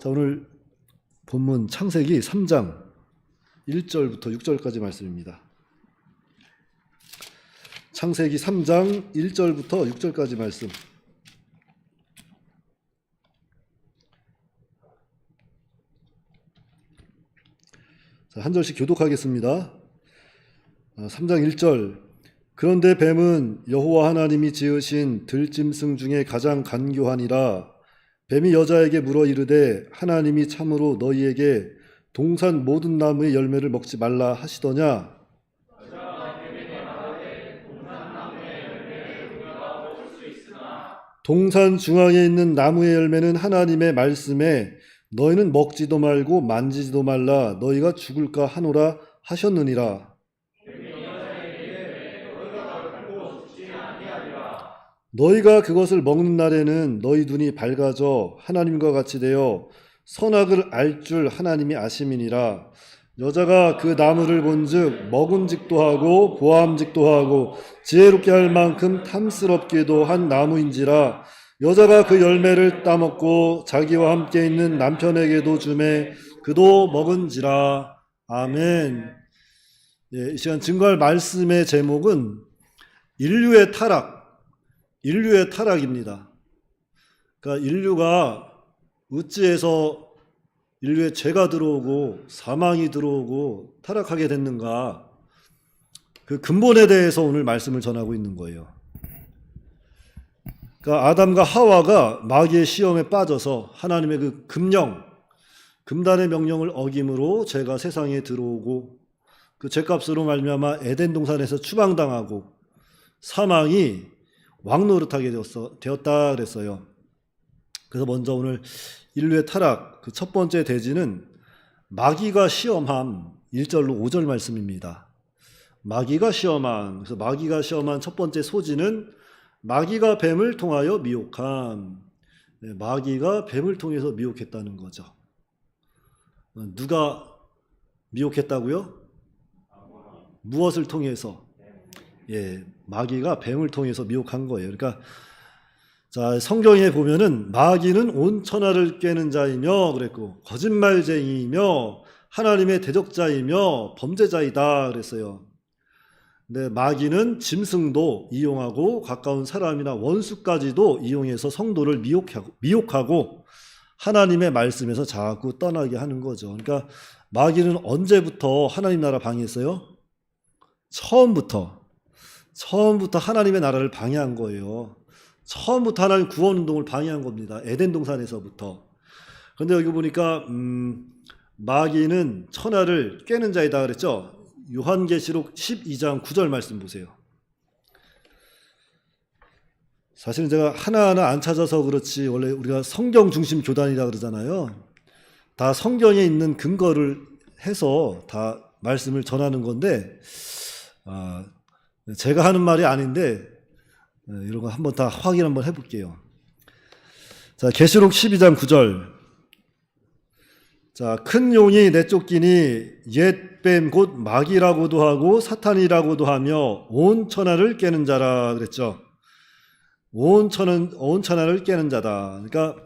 자, 오늘 본문 창세기 3장 1절부터 6절까지 말씀입니다. 창세기 3장 1절부터 6절까지 말씀. 자, 한 절씩 교독하겠습니다. 3장 1절. 그런데 뱀은 여호와 하나님이 지으신 들짐승 중에 가장 간교하니라. 뱀이 여자에게 물어 이르되 하나님이 참으로 너희에게 동산 모든 나무의 열매를 먹지 말라 하시더냐? 동산 중앙에 있는 나무의 열매는 하나님의 말씀에 너희는 먹지도 말고 만지지도 말라 너희가 죽을까 하노라 하셨느니라. 너희가 그것을 먹는 날에는 너희 눈이 밝아져 하나님과 같이 되어 선악을 알 줄 하나님이 아심이니라. 여자가 그 나무를 본즉 먹음직도 하고 보암직도 하고 지혜롭게 할 만큼 탐스럽기도 한 나무인지라. 여자가 그 열매를 따먹고 자기와 함께 있는 남편에게도 주매 그도 먹은지라. 아멘. 이 시간 증거할 말씀의 제목은 인류의 타락입니다. 그러니까 인류가 어찌해서 인류에 죄가 들어오고 사망이 들어오고 타락하게 됐는가, 그 근본에 대해서 오늘 말씀을 전하고 있는 거예요. 그러니까 아담과 하와가 마귀의 시험에 빠져서 하나님의 그 금단의 명령을 어김으로 죄가 세상에 들어오고 그 죄값으로 말미암아 에덴 동산에서 추방당하고 사망이 왕노릇하게 되었다 그랬어요. 그래서 먼저 오늘 인류의 타락 그 첫 번째 대지는 마귀가 시험함 1절로 5절 말씀입니다. 마귀가 시험한, 그래서 마귀가 시험한 첫 번째 소지는 마귀가 뱀을 통하여 미혹함. 마귀가 뱀을 통해서 미혹했다는 거죠. 누가 미혹했다고요? 무엇을 통해서? 마귀가 뱀을 통해서 미혹한 거예요. 그러니까 자, 성경에 보면은 마귀는 온 천하를 꿰는 자이며 그랬고 거짓말쟁이이며 하나님의 대적자이며 범죄자이다 그랬어요. 근데 마귀는 짐승도 이용하고 가까운 사람이나 원수까지도 이용해서 성도를 미혹하고 하나님의 말씀에서 자꾸 떠나게 하는 거죠. 그러니까 마귀는 언제부터 하나님 나라 방해했어요? 처음부터 하나님의 나라를 방해한 거예요. 처음부터 하나님 구원운동을 방해한 겁니다. 에덴 동산에서부터. 그런데 여기 보니까 마귀는 천하를 꿰는 자이다 그랬죠. 요한계시록 12장 9절 말씀 보세요. 사실은 제가 하나하나 안 찾아서 그렇지 원래 우리가 성경 중심 교단이라 그러잖아요. 다 성경에 있는 근거를 해서 다 말씀을 전하는 건데 제가 하는 말이 아닌데 이런 거 한번 다 확인 한번 해볼게요. 자, 계시록 12장 9절. 자, 큰 용이 내쫓기니 옛뱀 곧 마귀라고도 하고 사탄이라고도 하며 온 천하를 깨는 자라 그랬죠. 온 천하를 깨는 자다. 그러니까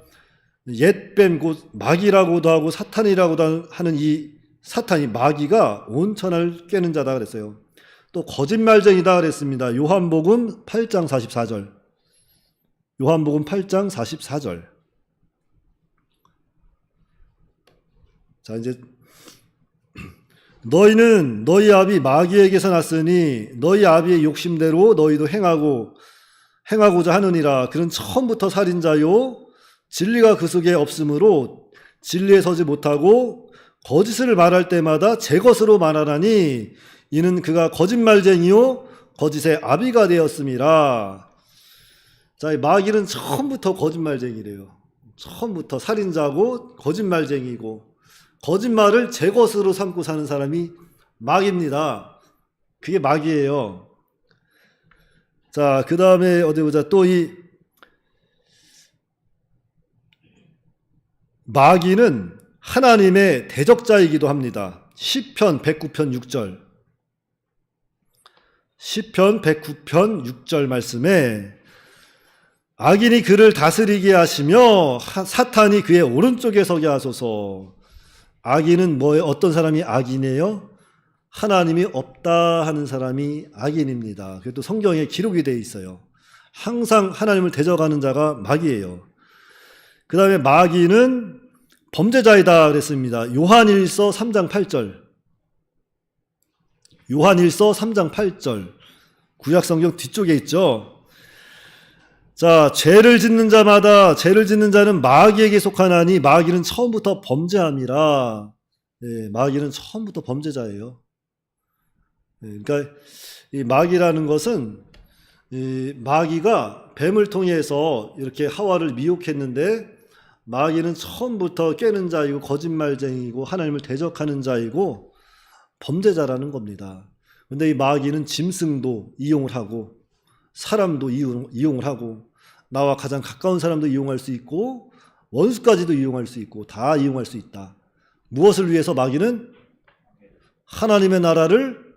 옛뱀 곧 마귀라고도 하고 사탄이라고도 하는 이 사탄이 마귀가 온 천하를 깨는 자다 그랬어요. 또 거짓말쟁이다 그랬습니다. 요한복음 8장 44절. 요한복음 8장 44절. 자, 이제 너희는 너희 아비 마귀에게서 났으니 너희 아비의 욕심대로 너희도 행하고자 하느니라. 그는 처음부터 살인자요 진리가 그 속에 없으므로 진리에 서지 못하고 거짓을 말할 때마다 제 것으로 말하나니 이는 그가 거짓말쟁이요 거짓의 아비가 되었음이라. 자, 마귀는 처음부터 거짓말쟁이래요. 처음부터 살인자고 거짓말쟁이고 거짓말을 제 것으로 삼고 사는 사람이 마귀입니다. 그게 마귀예요. 자, 그 다음에 어디 보자. 또 이 마귀는 하나님의 대적자이기도 합니다. 시편 109편 6절. 시편 109편 6절 말씀에 악인이 그를 다스리게 하시며 사탄이 그의 오른쪽에 서게 하소서. 악인은 뭐예요? 어떤 사람이 악인이에요? 하나님이 없다 하는 사람이 악인입니다. 그것도 성경에 기록이 되어 있어요. 항상 하나님을 대적하는 자가 마귀예요. 그 다음에 마귀는 범죄자이다 그랬습니다. 요한일서 3장 8절. 요한일서 3장 8절. 구약성경 뒤쪽에 있죠. 자, 죄를 짓는 자는 마귀에게 속하나니 마귀는 처음부터 범죄함이라. 네, 마귀는 처음부터 범죄자예요. 네, 그러니까 이 마귀라는 것은 이 마귀가 뱀을 통해서 이렇게 하와를 미혹했는데 마귀는 처음부터 깨는 자이고 거짓말쟁이고 하나님을 대적하는 자이고 범죄자라는 겁니다. 그런데 이 마귀는 짐승도 이용을 하고 사람도 이용을 하고 나와 가장 가까운 사람도 이용할 수 있고 원수까지도 이용할 수 있고 다 이용할 수 있다. 무엇을 위해서? 마귀는 하나님의 나라를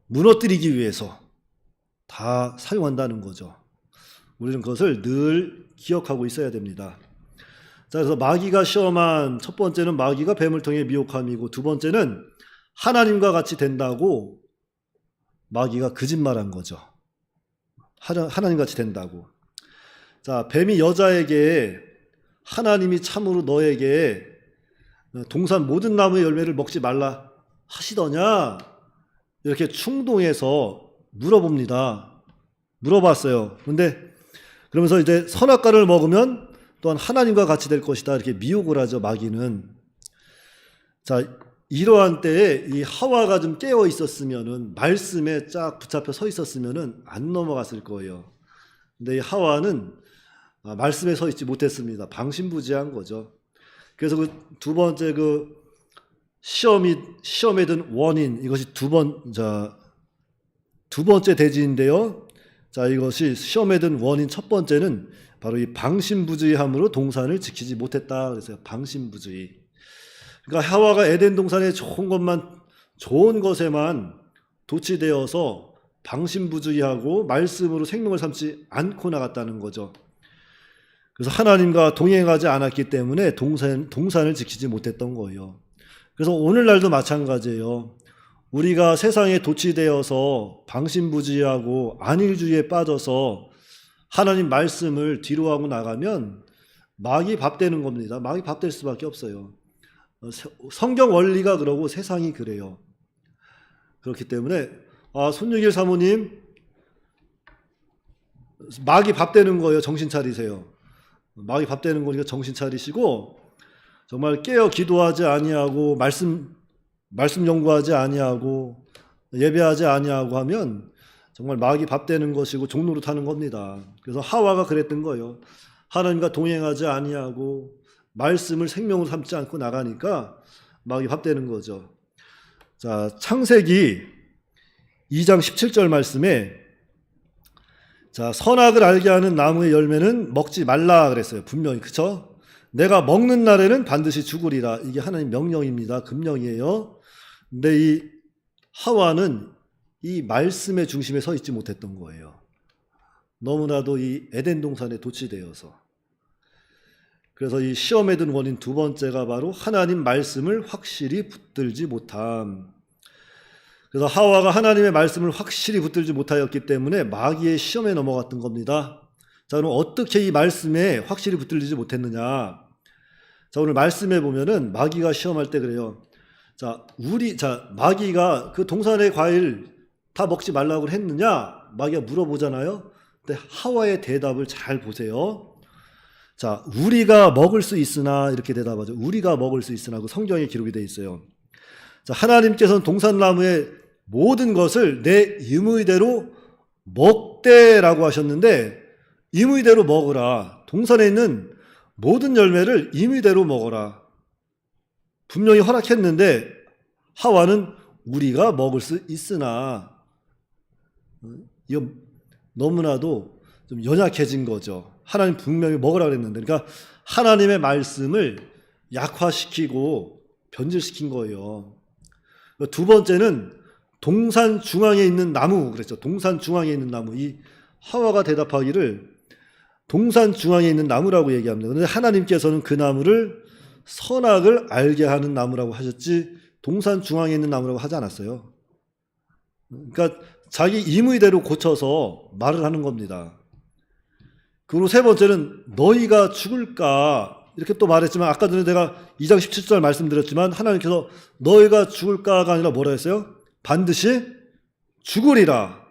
무너뜨리기 위해서 다 사용한다는 거죠. 우리는 그것을 늘 기억하고 있어야 됩니다. 자, 그래서 마귀가 시험한 첫 번째는 마귀가 뱀을 통해 미혹함이고, 두 번째는 하나님과 같이 된다고 마귀가 거짓말한 거죠. 하나님 같이 된다고. 자, 뱀이 여자에게 하나님이 참으로 너에게 동산 모든 나무의 열매를 먹지 말라 하시더냐? 이렇게 충동해서 물어봤어요. 근데 그러면서 이제 선악과를 먹으면 또한 하나님과 같이 될 것이다. 이렇게 미혹을 하죠, 마귀는. 자, 이러한 때에 이 하와가 좀 깨어 있었으면은, 말씀에 쫙 붙잡혀 서 있었으면은 안 넘어갔을 거예요. 근데 이 하와는 말씀에 서 있지 못했습니다. 방심부지한 거죠. 그래서 그 두 번째 시험에 든 원인, 이것이 두 번째 대지인데요. 자, 이것이 시험에 든 원인 첫 번째는 바로 이 방심부주의함으로 동산을 지키지 못했다. 그래서 방심부주의. 그러니까 하와가 에덴 동산에 좋은 것에만 도취되어서 방심부주의하고 말씀으로 생명을 삼지 않고 나갔다는 거죠. 그래서 하나님과 동행하지 않았기 때문에 동산을 지키지 못했던 거예요. 그래서 오늘날도 마찬가지예요. 우리가 세상에 도취되어서 방심부지하고 안일주의에 빠져서 하나님 말씀을 뒤로하고 나가면 마귀 밥 되는 겁니다. 마귀 밥 될 수밖에 없어요. 성경 원리가 그러고 세상이 그래요. 그렇기 때문에 손유길 사모님 마귀 밥 되는 거예요. 정신 차리세요. 마귀 밥 되는 거니까 정신 차리시고 정말 깨어 기도하지 아니하고 말씀 연구하지 아니하고 예배하지 아니하고 하면 정말 마귀 밥 되는 것이고 종로로 타는 겁니다. 그래서 하와가 그랬던 거예요. 하나님과 동행하지 아니하고 말씀을 생명으로 삼지 않고 나가니까 마귀 밥 되는 거죠. 자, 창세기 2장 17절 말씀에 자, 선악을 알게 하는 나무의 열매는 먹지 말라 그랬어요. 분명히. 그쵸? 내가 먹는 날에는 반드시 죽으리라. 이게 하나님 명령입니다. 금령이에요. 근데 이 하와는 이 말씀의 중심에 서 있지 못했던 거예요. 너무나도 이 에덴 동산에 도취되어서. 그래서 이 시험에 든 원인 두 번째가 바로 하나님 말씀을 확실히 붙들지 못함. 그래서 하와가 하나님의 말씀을 확실히 붙들지 못하였기 때문에 마귀의 시험에 넘어갔던 겁니다. 자, 그럼 어떻게 이 말씀에 확실히 붙들리지 못했느냐? 자, 오늘 말씀에 보면은 마귀가 시험할 때 그래요. 자, 마귀가 그 동산의 과일 다 먹지 말라고 했느냐? 마귀가 물어보잖아요. 근데 하와의 대답을 잘 보세요. 자, 우리가 먹을 수 있으나 이렇게 대답하죠. 우리가 먹을 수 있으나 그 성경에 기록이 되어 있어요. 자, 하나님께서는 동산나무의 모든 것을 내 임의대로 먹되라고 하셨는데 임의대로 먹으라. 동산에 있는 모든 열매를 임의대로 먹어라. 분명히 허락했는데 하와는 우리가 먹을 수 있으나 이거 너무나도 좀 연약해진 거죠. 하나님 분명히 먹으라 그랬는데 그러니까 하나님의 말씀을 약화시키고 변질시킨 거예요. 두 번째는 동산 중앙에 있는 나무 그랬죠. 동산 중앙에 있는 나무. 이 하와가 대답하기를 동산 중앙에 있는 나무라고 얘기합니다. 그런데 하나님께서는 그 나무를 선악을 알게 하는 나무라고 하셨지 동산 중앙에 있는 나무라고 하지 않았어요. 그러니까 자기 임의대로 고쳐서 말을 하는 겁니다. 그리고 세 번째는 너희가 죽을까 이렇게 또 말했지만 아까 전에 내가 2장 17절 말씀드렸지만 하나님께서 너희가 죽을까가 아니라 뭐라 했어요? 반드시 죽으리라.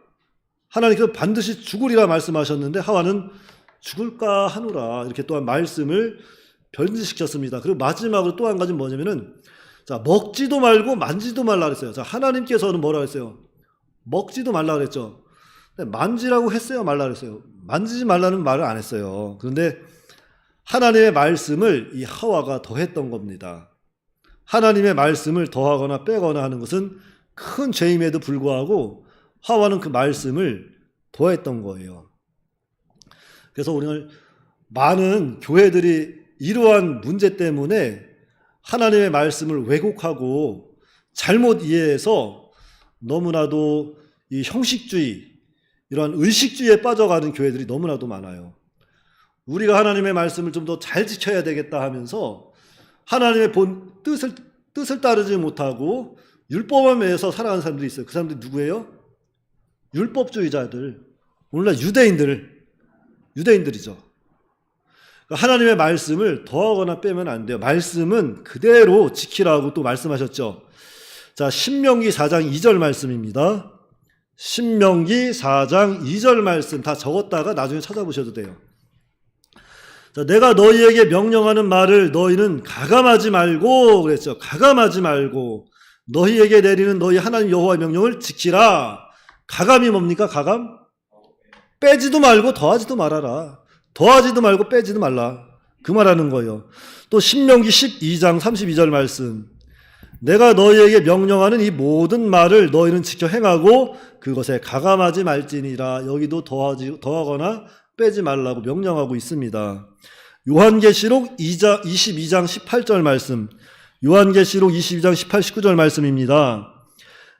하나님께서 반드시 죽으리라 말씀하셨는데 하와는 죽을까 하노라 이렇게 또한 말씀을 변질시켰습니다. 그리고 마지막으로 또 한 가지는 뭐냐면은 자 먹지도 말고 만지도 말라 그랬어요. 자 하나님께서는 뭐라 그랬어요? 먹지도 말라 그랬죠. 만지라고 했어요, 말라 그랬어요? 만지지 말라는 말을 안 했어요. 그런데 하나님의 말씀을 이 하와가 더했던 겁니다. 하나님의 말씀을 더하거나 빼거나 하는 것은 큰 죄임에도 불구하고 하와는 그 말씀을 더했던 거예요. 그래서 오늘 많은 교회들이 이러한 문제 때문에 하나님의 말씀을 왜곡하고 잘못 이해해서 너무나도 이 형식주의, 이러한 의식주의에 빠져가는 교회들이 너무나도 많아요. 우리가 하나님의 말씀을 좀 더 잘 지켜야 되겠다 하면서 하나님의 본 뜻을 따르지 못하고 율법에 매여서 살아가는 사람들이 있어요. 그 사람들이 누구예요? 율법주의자들. 오늘날 유대인들이죠. 하나님의 말씀을 더하거나 빼면 안 돼요. 말씀은 그대로 지키라고 또 말씀하셨죠. 자, 신명기 4장 2절 말씀입니다. 신명기 4장 2절 말씀 다 적었다가 나중에 찾아보셔도 돼요. 자, 내가 너희에게 명령하는 말을 너희는 가감하지 말고 그랬죠. 가감하지 말고 너희에게 내리는 너희 하나님 여호와의 명령을 지키라. 가감이 뭡니까? 가감? 빼지도 말고 더하지도 말아라. 더하지도 말고 빼지도 말라. 그 말하는 거예요. 또 신명기 12장 32절 말씀. 내가 너희에게 명령하는 이 모든 말을 너희는 지켜 행하고 그것에 가감하지 말지니라. 여기도 더하거나 빼지 말라고 명령하고 있습니다. 요한계시록 22장 18절 말씀. 요한계시록 22장 18, 19절 말씀입니다.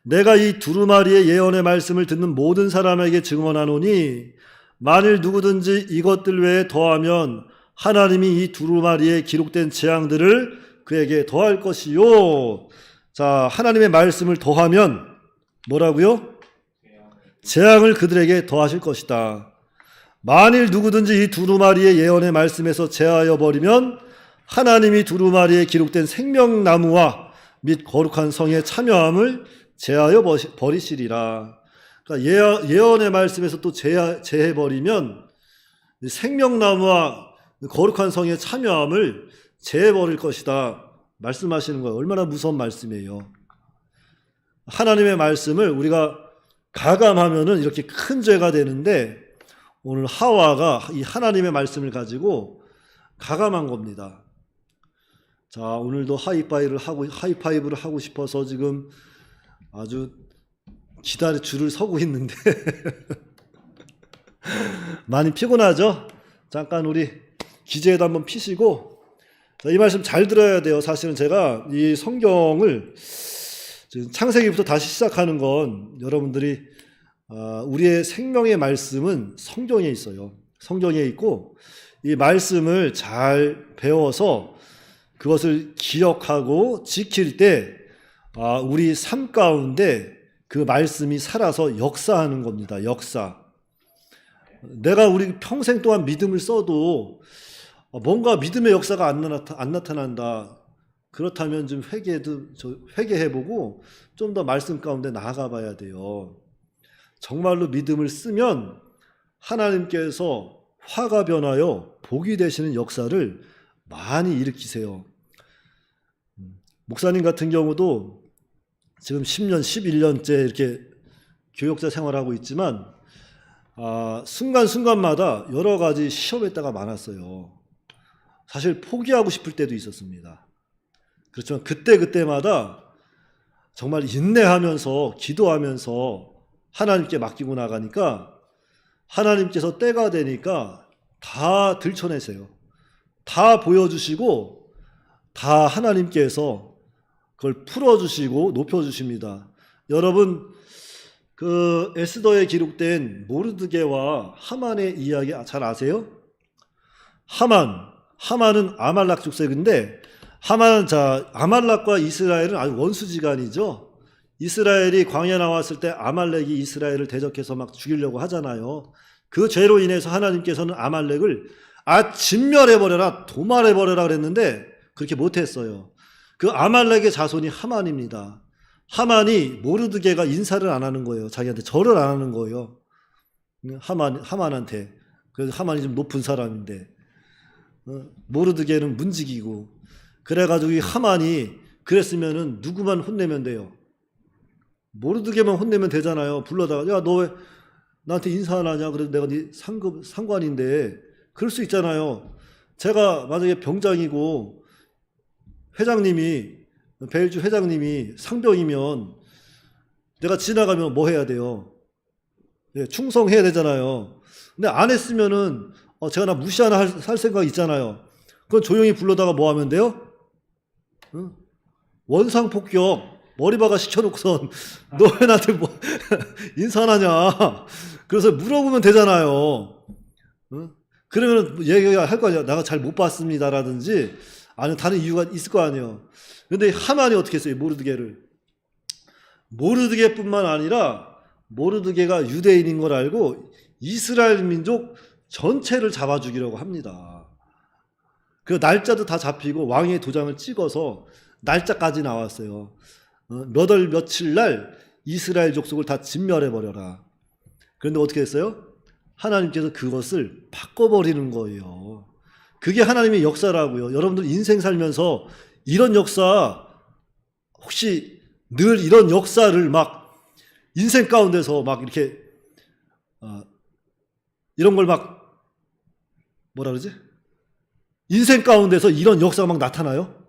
내가 이 두루마리의 예언의 말씀을 듣는 모든 사람에게 증언하노니 만일 누구든지 이것들 외에 더하면 하나님이 이 두루마리에 기록된 재앙들을 그에게 더할 것이요. 자, 하나님의 말씀을 더하면 뭐라고요? 재앙을 그들에게 더하실 것이다. 만일 누구든지 이 두루마리의 예언의 말씀에서 제하여 버리면 하나님이 두루마리에 기록된 생명나무와 및 거룩한 성에 참여함을 제하여 버리시리라. 그러니까 예언의 말씀에서 또 제해버리면 생명나무와 거룩한 성에 참여함을 제해버릴 것이다 말씀하시는 거예요. 얼마나 무서운 말씀이에요. 하나님의 말씀을 우리가 가감하면은 이렇게 큰 죄가 되는데 오늘 하와가 이 하나님의 말씀을 가지고 가감한 겁니다. 자, 오늘도 하이파이브를 하고 싶어서 지금 아주 줄을 서고 있는데 많이 피곤하죠? 잠깐 우리 기재에도 한번 피시고 이 말씀 잘 들어야 돼요. 사실은 제가 이 성경을 창세기부터 다시 시작하는 건 여러분들이 우리의 생명의 말씀은 성경에 있어요. 성경에 있고 이 말씀을 잘 배워서 그것을 기억하고 지킬 때 우리 삶 가운데 그 말씀이 살아서 역사하는 겁니다. 역사. 내가 우리 평생 동안 믿음을 써도 뭔가 믿음의 역사가 안 나타난다. 그렇다면 좀 회개해보고 좀 더 말씀 가운데 나아가 봐야 돼요. 정말로 믿음을 쓰면 하나님께서 화가 변하여 복이 되시는 역사를 많이 일으키세요. 목사님 같은 경우도 지금 10년, 11년째 이렇게 교역자 생활하고 있지만 순간순간마다 여러 가지 시험의 때가 많았어요. 사실 포기하고 싶을 때도 있었습니다. 그렇지만 그때마다 정말 인내하면서 기도하면서 하나님께 맡기고 나가니까 하나님께서 때가 되니까 다 들춰내세요. 다 보여주시고 다 하나님께서 그걸 풀어주시고 높여주십니다. 여러분 그 에스더에 기록된 모르드게와 하만의 이야기 잘 아세요? 하만은 아말렉 족속인데 아말렉과 이스라엘은 아주 원수지간이죠. 이스라엘이 광야 나왔을 때 아말렉이 이스라엘을 대적해서 막 죽이려고 하잖아요. 그 죄로 인해서 하나님께서는 아말렉을 진멸해버려라, 도말해버려라 그랬는데 그렇게 못했어요. 그 아말렉의 자손이 하만입니다. 하만이 모르드게가 인사를 안 하는 거예요. 자기한테 절을 안 하는 거예요. 하만한테. 그래서 하만이 좀 높은 사람인데 모르드게는 문지기고, 그래가지고 이 하만이 그랬으면은 누구만 혼내면 돼요? 모르드게만 혼내면 되잖아요. 불러다가 야, 너 왜 나한테 인사 안 하냐? 그래도 내가 네 상관인데. 그럴 수 있잖아요. 제가 만약에 병장이고 베일주 회장님이 상병이면 내가 지나가면 뭐 해야 돼요? 예, 충성해야 되잖아요. 근데 안 했으면은 제가 나 무시하나 할 생각 있잖아요. 그건 조용히 불러다가 뭐 하면 돼요? 응? 원상폭격 머리박아 시켜놓고선 너 왜 나한테 뭐 인사 안 하냐? 그래서 물어보면 되잖아요. 응? 그러면 얘기가 할 거 아니야. 내가 잘 못 봤습니다라든지 아니면 다른 이유가 있을 거 아니에요. 근데 하만이 어떻게 했어요? 모르드게뿐만 아니라 모르드게가 유대인인 걸 알고 이스라엘 민족 전체를 잡아 죽이려고 합니다. 그 날짜도 다 잡히고 왕의 도장을 찍어서 날짜까지 나왔어요. 몇 월 며칠 날 이스라엘 족속을 다 진멸해 버려라. 그런데 어떻게 했어요? 하나님께서 그것을 바꿔버리는 거예요. 그게 하나님의 역사라고요. 여러분들 인생 살면서 이런 역사, 혹시 늘 이런 역사를 막 인생 가운데서 막 이렇게 이런 걸 막 뭐라 그러지? 인생 가운데서 이런 역사가 막 나타나요?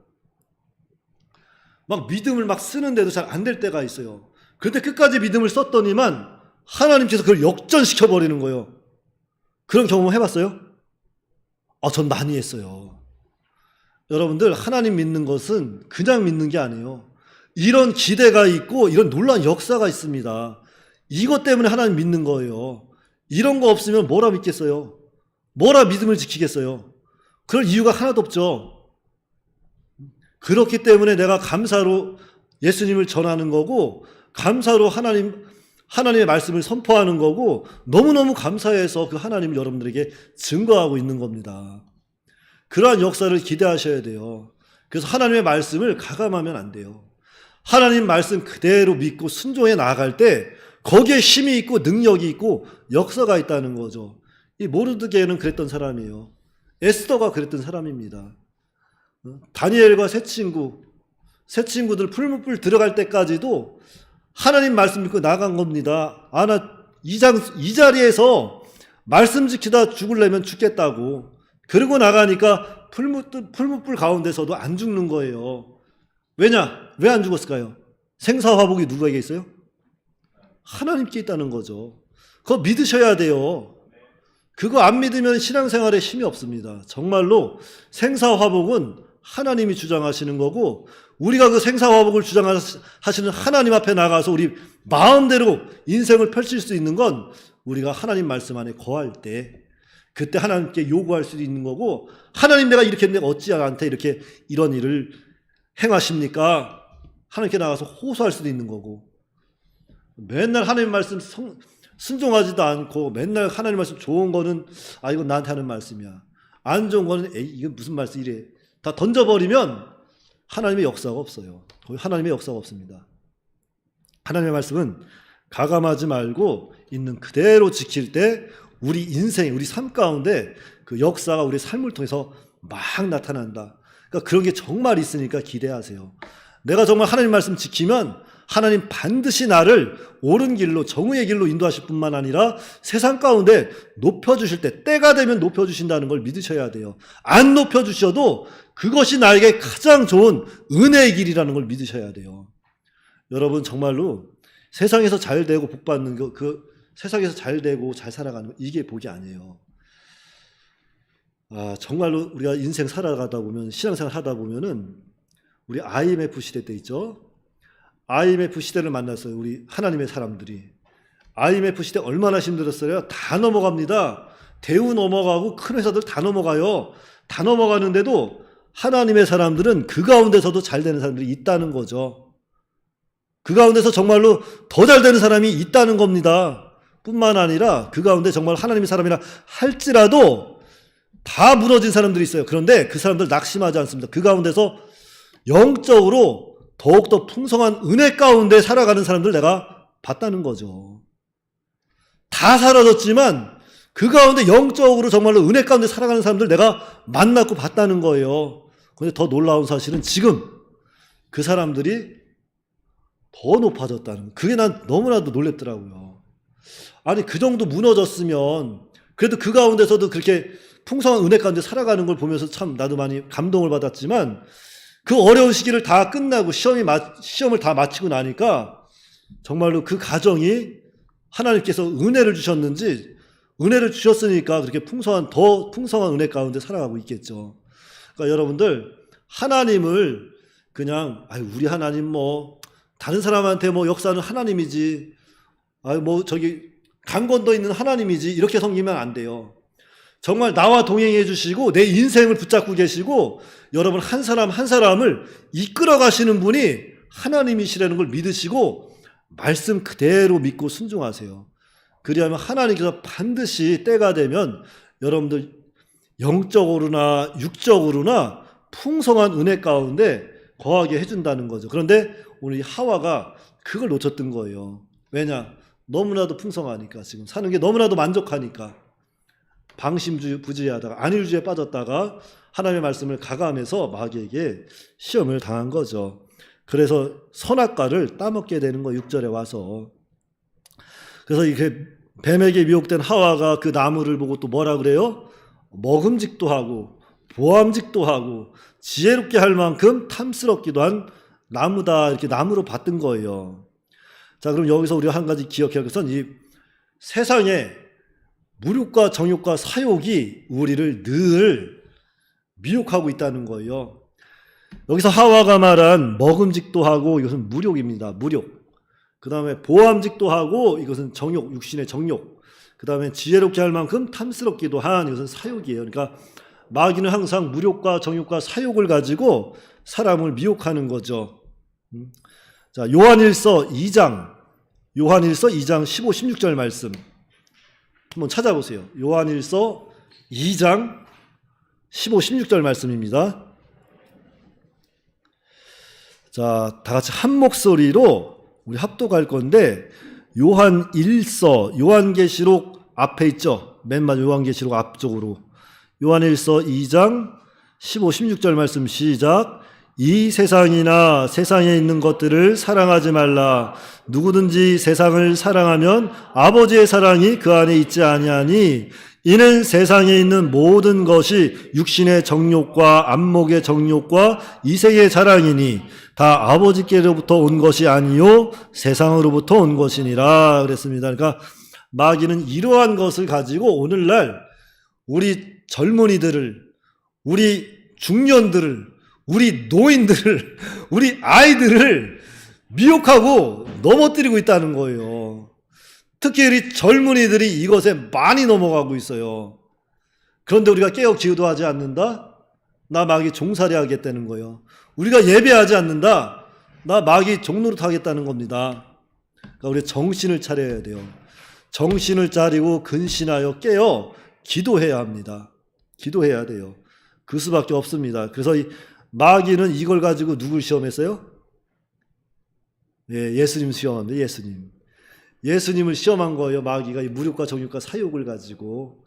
막 믿음을 막 쓰는데도 잘 안 될 때가 있어요. 그런데 끝까지 믿음을 썼더니만 하나님께서 그걸 역전시켜 버리는 거예요. 그런 경험 해봤어요? 전 많이 했어요. 여러분들, 하나님 믿는 것은 그냥 믿는 게 아니에요. 이런 기대가 있고 이런 놀라운 역사가 있습니다. 이것 때문에 하나님 믿는 거예요. 이런 거 없으면 뭐라 믿겠어요? 뭐라 믿음을 지키겠어요? 그럴 이유가 하나도 없죠. 그렇기 때문에 내가 감사로 예수님을 전하는 거고, 감사로 하나님의 말씀을 선포하는 거고, 너무너무 감사해서 그 하나님을 여러분들에게 증거하고 있는 겁니다. 그러한 역사를 기대하셔야 돼요. 그래서 하나님의 말씀을 가감하면 안 돼요. 하나님 말씀 그대로 믿고 순종해 나아갈 때 거기에 힘이 있고 능력이 있고 역사가 있다는 거죠. 이 모르드게는 그랬던 사람이에요. 에스더가 그랬던 사람입니다. 다니엘과 세 친구들 풀무불 들어갈 때까지도 하나님 말씀 믿고 나간 겁니다. 나 이 자리에서 말씀 지키다 죽으려면 죽겠다고. 그러고 나가니까 풀무불 가운데서도 안 죽는 거예요. 왜냐? 왜 안 죽었을까요? 생사화복이 누구에게 있어요? 하나님께 있다는 거죠. 그거 믿으셔야 돼요. 그거 안 믿으면 신앙생활에 힘이 없습니다. 정말로 생사화복은 하나님이 주장하시는 거고, 우리가 그 생사화복을 주장하시는 하나님 앞에 나가서 우리 마음대로 인생을 펼칠 수 있는 건 우리가 하나님 말씀 안에 거할 때, 그때 하나님께 요구할 수도 있는 거고, 하나님 내가 이렇게 했는데 어찌 나한테 이렇게 이런 일을 행하십니까? 하나님께 나가서 호소할 수도 있는 거고, 맨날 하나님 말씀 순종하지도 않고 맨날 하나님 말씀 좋은 거는 이건 나한테 하는 말씀이야, 안 좋은 거는 이건 무슨 말씀 이래 다 던져버리면 하나님의 역사가 없어요. 하나님의 역사가 없습니다. 하나님의 말씀은 가감하지 말고 있는 그대로 지킬 때 우리 인생, 우리 삶 가운데 그 역사가 우리 삶을 통해서 막 나타난다. 그러니까 그런 게 정말 있으니까 기대하세요. 내가 정말 하나님 말씀 지키면 하나님 반드시 나를 옳은 길로, 정의의 길로 인도하실 뿐만 아니라 세상 가운데 높여주실 때, 때가 되면 높여주신다는 걸 믿으셔야 돼요. 안 높여주셔도 그것이 나에게 가장 좋은 은혜의 길이라는 걸 믿으셔야 돼요. 여러분, 정말로 세상에서 잘 되고 복 받는 거, 세상에서 잘 되고 잘 살아가는 거, 이게 복이 아니에요. 정말로 우리가 인생 살아가다 보면, 신앙생활 하다 보면은, 우리 IMF 시대 때 있죠? IMF 시대를 만났어요. 우리 하나님의 사람들이. IMF 시대 얼마나 힘들었어요? 다 넘어갑니다. 대우 넘어가고 큰 회사들 다 넘어가요. 다 넘어가는데도 하나님의 사람들은 그 가운데서도 잘 되는 사람들이 있다는 거죠. 그 가운데서 정말로 더 잘 되는 사람이 있다는 겁니다. 뿐만 아니라 그 가운데 정말 하나님의 사람이라 할지라도 다 무너진 사람들이 있어요. 그런데 그 사람들 낙심하지 않습니다. 그 가운데서 영적으로 더욱더 풍성한 은혜 가운데 살아가는 사람들 내가 봤다는 거죠. 다 사라졌지만 그 가운데 영적으로 정말로 은혜 가운데 살아가는 사람들 내가 만났고 봤다는 거예요. 그런데 더 놀라운 사실은 지금 그 사람들이 더 높아졌다는, 그게 난 너무나도 놀랬더라고요. 아니, 그 정도 무너졌으면 그래도 그 가운데서도 그렇게 풍성한 은혜 가운데 살아가는 걸 보면서 참 나도 많이 감동을 받았지만, 그 어려운 시기를 다 끝나고 시험을 다 마치고 나니까 정말로 그 가정이 하나님께서 은혜를 주셨는지, 은혜를 주셨으니까 그렇게 더 풍성한 은혜 가운데 살아가고 있겠죠. 그러니까 여러분들, 하나님을 그냥 우리 하나님 다른 사람한테 역사는 하나님이지, 강건도 있는 하나님이지, 이렇게 섬기면 안 돼요. 정말 나와 동행해 주시고 내 인생을 붙잡고 계시고 여러분 한 사람 한 사람을 이끌어 가시는 분이 하나님이시라는 걸 믿으시고 말씀 그대로 믿고 순종하세요. 그리하면 하나님께서 반드시 때가 되면 여러분들 영적으로나 육적으로나 풍성한 은혜 가운데 거하게 해준다는 거죠. 그런데 오늘 이 하와가 그걸 놓쳤던 거예요. 왜냐? 너무나도 풍성하니까, 지금 사는 게 너무나도 만족하니까 방심부지하다가 안일주의에 빠졌다가 하나님의 말씀을 가감해서 마귀에게 시험을 당한 거죠. 그래서 선악과를 따먹게 되는 거, 6절에 와서. 그래서 이렇게 뱀에게 미혹된 하와가 그 나무를 보고 또 뭐라 그래요? 먹음직도 하고 보암직도 하고 지혜롭게 할 만큼 탐스럽기도 한 나무다, 이렇게 나무로 봤던 거예요. 자, 그럼 여기서 우리가 한 가지 기억해야 할 것은 이 세상에 물욕과 정욕과 사욕이 우리를 늘 미혹하고 있다는 거예요. 여기서 하와가 말한 먹음직도 하고, 이것은 물욕입니다. 물욕. 그 다음에 보암직도 하고, 이것은 정욕, 육신의 정욕. 그 다음에 지혜롭게 할 만큼 탐스럽기도 한, 이것은 사욕이에요. 그러니까 마귀는 항상 물욕과 정욕과 사욕을 가지고 사람을 미혹하는 거죠. 자, 요한일서 2장 15, 16절 말씀 한번 찾아보세요. 요한일서 2장 15, 16절 말씀입니다. 자, 다 같이 한 목소리로 우리 합독할 건데, 요한계시록 앞에 있죠. 맨 마지막 요한계시록 앞쪽으로. 요한일서 2장 15, 16절 말씀 시작. 이 세상이나 세상에 있는 것들을 사랑하지 말라. 누구든지 세상을 사랑하면 아버지의 사랑이 그 안에 있지 아니하니, 이는 세상에 있는 모든 것이 육신의 정욕과 안목의 정욕과 이생의 자랑이니 다 아버지께로부터 온 것이 아니요 세상으로부터 온 것이니라 그랬습니다. 그러니까 마귀는 이러한 것을 가지고 오늘날 우리 젊은이들을, 우리 중년들을, 우리 노인들을, 우리 아이들을 미혹하고 넘어뜨리고 있다는 거예요. 특히 우리 젊은이들이 이것에 많이 넘어가고 있어요. 그런데 우리가 깨어 기도하지 않는다? 나 마귀 종살이 하겠다는 거예요. 우리가 예배하지 않는다? 나 마귀 종노릇 하겠다는 겁니다. 그러니까 우리 정신을 차려야 돼요. 정신을 차리고 근신하여 깨어 기도해야 합니다. 기도해야 돼요. 그 수밖에 없습니다. 그래서 이 마귀는 이걸 가지고 누굴 시험했어요? 예수님 시험합니다. 예수님을 시험한 거예요. 마귀가 이 무력과 정욕과 사욕을 가지고.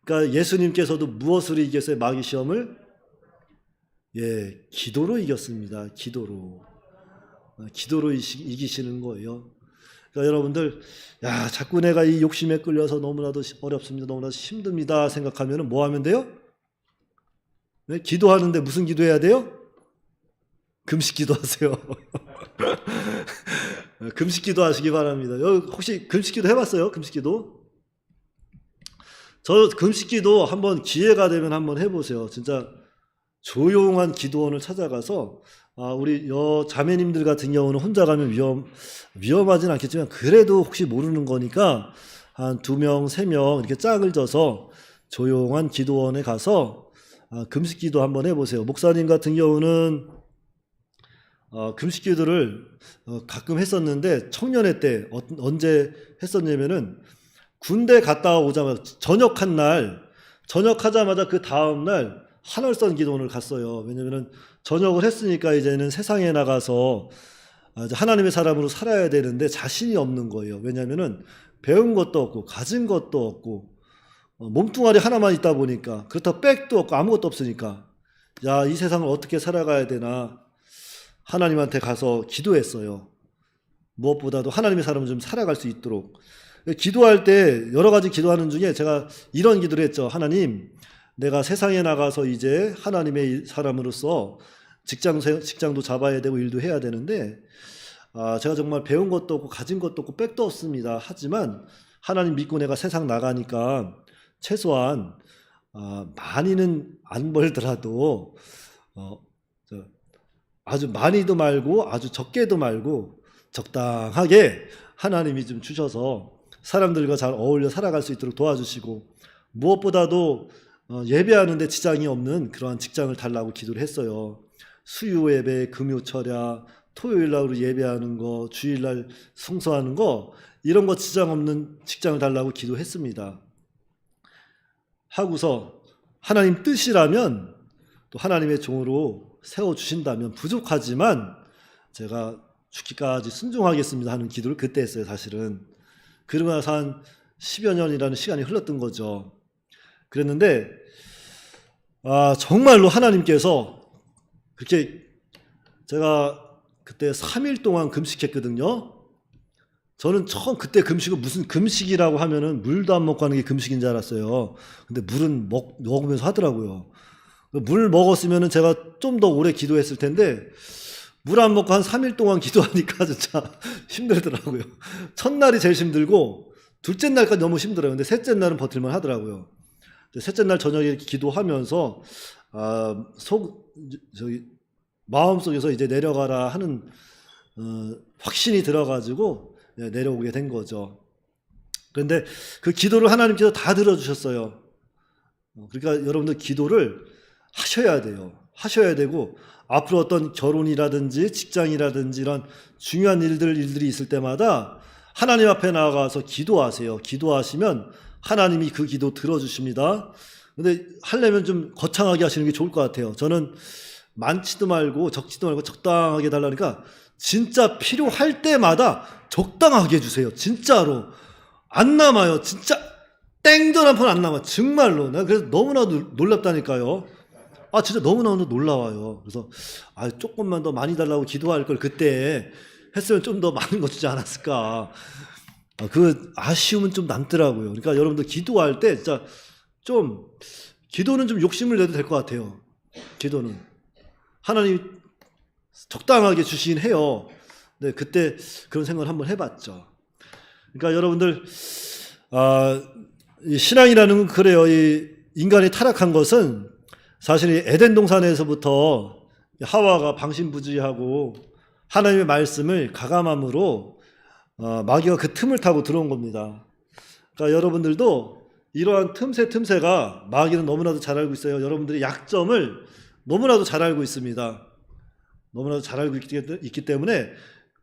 그러니까 예수님께서도 무엇으로 이겼어요? 마귀 시험을? 기도로 이겼습니다. 기도로 이기시는 거예요. 그러니까 여러분들, 자꾸 내가 이 욕심에 끌려서 너무나도 어렵습니다, 너무나도 힘듭니다 생각하면 뭐 하면 돼요? 기도하는데 무슨 기도해야 돼요? 금식 기도하세요. 금식 기도하시기 바랍니다. 혹시 금식 기도 해봤어요? 금식 기도? 저 금식 기도 한번 기회가 되면 한번 해보세요. 진짜 조용한 기도원을 찾아가서, 우리 자매님들 같은 경우는 혼자 가면 위험하진 않겠지만 그래도 혹시 모르는 거니까 한 2명, 3명 이렇게 짝을 져서 조용한 기도원에 가서 금식 기도 한번 해보세요. 목사님 같은 경우는 금식 기도를 가끔 했었는데 청년회 때 언제 했었냐면은 군대 갔다 오자마자 전역하자마자 그 다음날 한월선 기도원을 갔어요. 왜냐면은 전역을 했으니까 이제는 세상에 나가서 이제 하나님의 사람으로 살아야 되는데 자신이 없는 거예요. 왜냐면은 배운 것도 없고 가진 것도 없고 몸뚱아리 하나만 있다 보니까, 그렇다고 백도 없고 아무것도 없으니까 야, 이 세상을 어떻게 살아가야 되나 하나님한테 가서 기도했어요. 무엇보다도 하나님의 사람을 좀 살아갈 수 있도록. 기도할 때 여러 가지 기도하는 중에 제가 이런 기도를 했죠. 하나님, 내가 세상에 나가서 이제 하나님의 사람으로서 직장도 잡아야 되고 일도 해야 되는데 제가 정말 배운 것도 없고 가진 것도 없고 백도 없습니다. 하지만 하나님 믿고 내가 세상 나가니까 최소한 많이는 안 벌더라도 아주 많이도 말고 아주 적게도 말고 적당하게 하나님이 좀 주셔서 사람들과 잘 어울려 살아갈 수 있도록 도와주시고, 무엇보다도 예배하는데 지장이 없는 그러한 직장을 달라고 기도를 했어요. 수요 예배, 금요 철야, 토요일 날로 예배하는 거, 주일날 성서하는 거, 이런 거 지장 없는 직장을 달라고 기도했습니다. 하고서 하나님 뜻이라면 또 하나님의 종으로 세워주신다면 부족하지만 제가 죽기까지 순종하겠습니다 하는 기도를 그때 했어요. 사실은 그러고 나서 한 10여 년이라는 시간이 흘렀던 거죠. 그랬는데 정말로 하나님께서 그렇게, 제가 그때 3일 동안 금식했거든요. 저는 처음 그때 금식은 무슨 금식이라고 하면은 물도 안 먹고 하는 게 금식인 줄 알았어요. 근데 물은 먹으면서 하더라고요. 물 먹었으면은 제가 좀 더 오래 기도했을 텐데 물 안 먹고 한 3일 동안 기도하니까 진짜 힘들더라고요. 첫날이 제일 힘들고 둘째 날까지 너무 힘들어요. 근데 셋째 날은 버틸만 하더라고요. 셋째 날 저녁에 기도하면서 마음속에서 이제 내려가라 하는 확신이 들어가지고 내려오게 된 거죠. 그런데 그 기도를 하나님께서 다 들어주셨어요. 그러니까 여러분들 기도를 하셔야 돼요. 하셔야 되고, 앞으로 어떤 결혼이라든지 직장이라든지 이런 중요한 일들이 있을 때마다 하나님 앞에 나가서 기도하세요. 기도하시면 하나님이 그 기도 들어주십니다. 근데 하려면 좀 거창하게 하시는 게 좋을 것 같아요. 저는 많지도 말고 적지도 말고 적당하게 달라니까 진짜 필요할 때마다 적당하게 해주세요. 진짜로 안 남아요. 진짜 땡전 한 푼 안 남아. 정말로. 내가 그래서 너무나도 놀랍다니까요. 진짜 너무나도 놀라워요. 그래서 조금만 더 많이 달라고 기도할 걸 그때 했으면 좀 더 많은 거 주지 않았을까. 그 아쉬움은 좀 남더라고요. 그러니까 여러분들 기도할 때 진짜 좀, 기도는 좀 욕심을 내도 될 것 같아요. 기도는 하나님 적당하게 주시긴 해요. 네, 그때 그런 생각을 한번 해봤죠. 그러니까 여러분들 이 신앙이라는 건 그래요. 이 인간이 타락한 것은 사실 이 에덴 동산에서부터 하와가 방심부지하고 하나님의 말씀을 가감함으로 마귀가 그 틈을 타고 들어온 겁니다. 그러니까 여러분들도 이러한 틈새가 마귀는 너무나도 잘 알고 있어요. 여러분들의 약점을 너무나도 잘 알고 있습니다. 너무나도 잘 알고 있기 때문에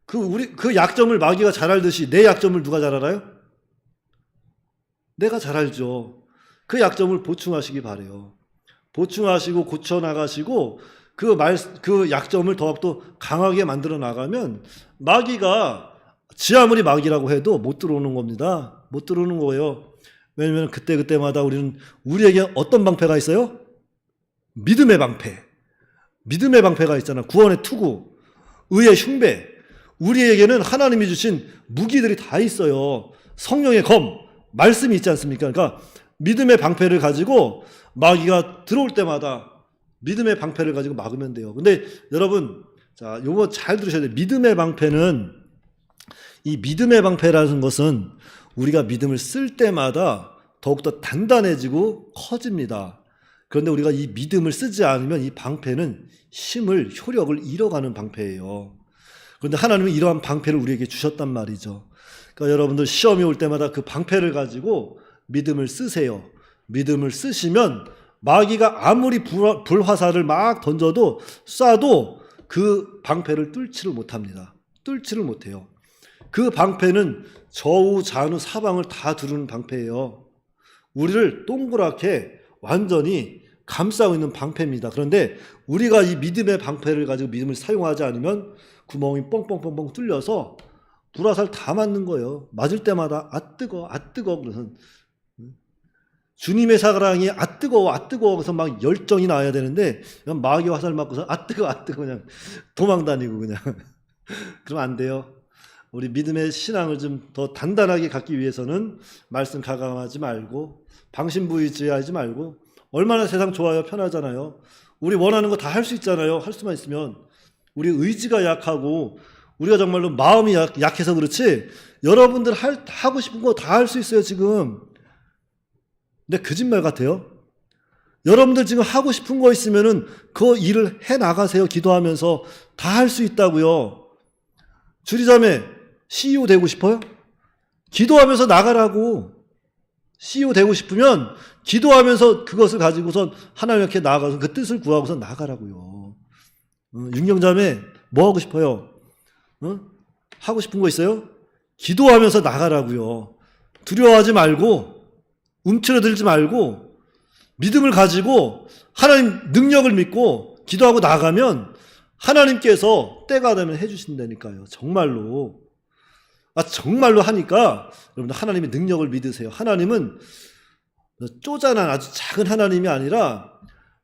그 약점을 마귀가 잘 알듯이 내 약점을 누가 잘 알아요? 내가 잘 알죠. 그 약점을 보충하시기 바래요. 보충하시고 고쳐나가시고 그 약점을 더욱더 강하게 만들어 나가면 마귀가 아무리 마귀라고 해도 못 들어오는 겁니다. 못 들어오는 거예요. 왜냐하면 그때마다 우리에게 어떤 방패가 있어요? 믿음의 방패. 믿음의 방패가 있잖아. 구원의 투구, 의의 흉배. 우리에게는 하나님이 주신 무기들이 다 있어요. 성령의 검, 말씀이 있지 않습니까? 그러니까 믿음의 방패를 가지고 마귀가 들어올 때마다 믿음의 방패를 가지고 막으면 돼요. 근데 여러분, 자, 요거 잘 들으셔야 돼요. 믿음의 방패는, 이 믿음의 방패라는 것은 우리가 믿음을 쓸 때마다 더욱더 단단해지고 커집니다. 그런데 우리가 이 믿음을 쓰지 않으면 이 방패는 효력을 잃어가는 방패예요. 그런데 하나님은 이러한 방패를 우리에게 주셨단 말이죠. 그러니까 여러분들 시험이 올 때마다 그 방패를 가지고 믿음을 쓰세요. 믿음을 쓰시면 마귀가 아무리 불화살을 막 던져도 쏴도 그 방패를 뚫지를 못합니다. 뚫지를 못해요. 그 방패는 저우 좌우 사방을 다 두르는 방패예요. 우리를 동그랗게 완전히 감싸고 있는 방패입니다. 그런데 우리가 이 믿음의 방패를 가지고 믿음을 사용하지 않으면 구멍이 뻥뻥뻥뻥 뚫려서 불화살 다 맞는 거예요. 맞을 때마다 아 뜨거 그래서 주님의 사랑이 아 뜨거워 그래서 막 열정이 나야 되는데 그냥 마귀 화살 맞고서 아 뜨거 그냥 도망다니고 그냥 그러면 안 돼요. 우리 믿음의 신앙을 좀 더 단단하게 갖기 위해서는 말씀 가감하지 말고 방신부의주의하지 말고 얼마나 세상 좋아요, 편하잖아요. 우리 원하는 거 다 할 수 있잖아요. 할 수만 있으면. 우리 의지가 약하고 우리가 정말로 마음이 약해서 그렇지 여러분들 하고 싶은 거 다 할 수 있어요 지금. 근데 거짓말 같아요. 여러분들 지금 하고 싶은 거 있으면은 그 일을 해 나가세요. 기도하면서 다 할 수 있다고요. 주리자매 CEO 되고 싶어요? 기도하면서 나가라고. CEO 되고 싶으면 기도하면서 그것을 가지고선 하나님께 나아가서 그 뜻을 구하고서 나가라고요. 윤경자매 뭐 하고 싶어요? 하고 싶은 거 있어요? 기도하면서 나가라고요. 두려워하지 말고 움츠러들지 말고 믿음을 가지고 하나님 능력을 믿고 기도하고 나가면 하나님께서 때가 되면 해주신다니까요. 정말로. 정말로 하니까 여러분들 하나님의 능력을 믿으세요. 하나님은 쪼잔한 아주 작은 하나님이 아니라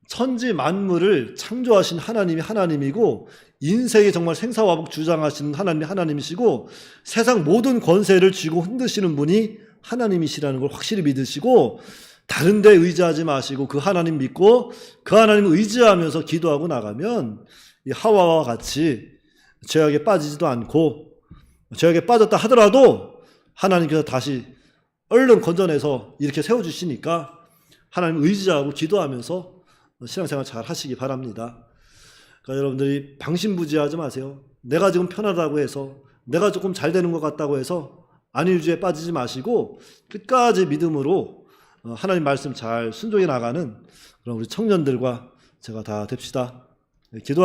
천지 만물을 창조하신 하나님이 하나님이고 인생의 정말 생사화복 주장하시는 하나님이 하나님이시고 세상 모든 권세를 쥐고 흔드시는 분이 하나님이시라는 걸 확실히 믿으시고 다른 데 의지하지 마시고 그 하나님 믿고 그 하나님 의지하면서 기도하고 나가면 이 하와와 같이 죄악에 빠지지도 않고 죄악에 빠졌다 하더라도 하나님께서 다시 얼른 건져내서 이렇게 세워주시니까 하나님 의지하고 기도하면서 신앙생활 잘 하시기 바랍니다. 그러니까 여러분들이 방신부지하지 마세요. 내가 지금 편하다고 해서 내가 조금 잘 되는 것 같다고 해서 안일주의에 빠지지 마시고 끝까지 믿음으로 하나님 말씀 잘 순종해 나가는 그런 우리 청년들과 제가 다 됩시다. 기도